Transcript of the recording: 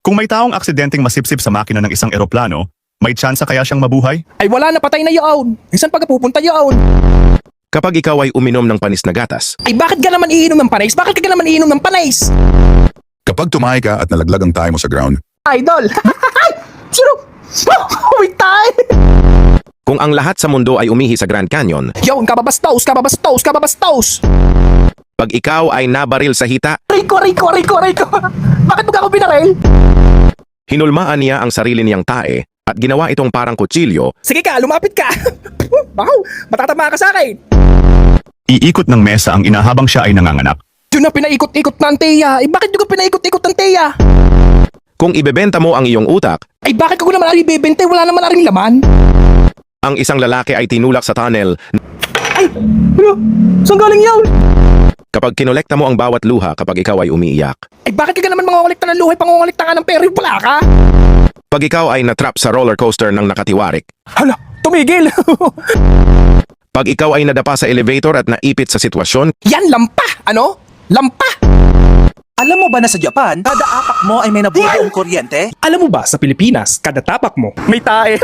Kung may taong aksidenteng masipsip sa makina ng isang eroplano, may tsansa kaya siyang mabuhay? Ay wala na, patay na yaon. Saan pa ka pupunta yaon? Kapag ikaw ay uminom ng panis na gatas, Ay bakit ka naman iinom ng panais? Bakit ka naman iinom ng panais? Kapag tumahay ka at nalaglag ang tayo mo sa ground, Idol! Ay! Sino? May tayo! kung ang lahat sa mundo ay umihi sa Grand Canyon, Yaon, kababastos, kababastos, kababastos! pag ikaw ay nabaril sa hita, Rico! Bakit mo ka ako binaril? hinulmaan niya ang sarili niyang tae at ginawa itong parang kutsilyo. Sige ka, lumapit ka! Wow! Matatama ka sa akin! Iikot ng mesa ang ina habang siya ay nanganganak. Yun na pinaikot-ikot na ang Teya. Eh bakit yung ka pinaikot-ikot ng Teya? Kung ibebenta mo ang iyong utak, Ay bakit ko naman ari bebente? Wala naman aring laman. ang isang lalaki ay tinulak sa tunnel. Ay! Ano? Saan galing yun? Kapag kinolekta mo ang bawat luha kapag ikaw ay umiiyak, Ay bakit ka naman mangungulikta ng luhay, pangungulikta ka ng pera, wala ka? pag ikaw ay natrap sa roller coaster ng nakatiwarik, Hala, tumigil! pag ikaw ay nadapa sa elevator at naipit sa sitwasyon, Yan, lampa! Ano? Lampa! Alam mo ba na sa Japan, kada apak mo ay may nabubuong kuryente? Alam mo ba, sa Pilipinas, kada tapak mo, may tae.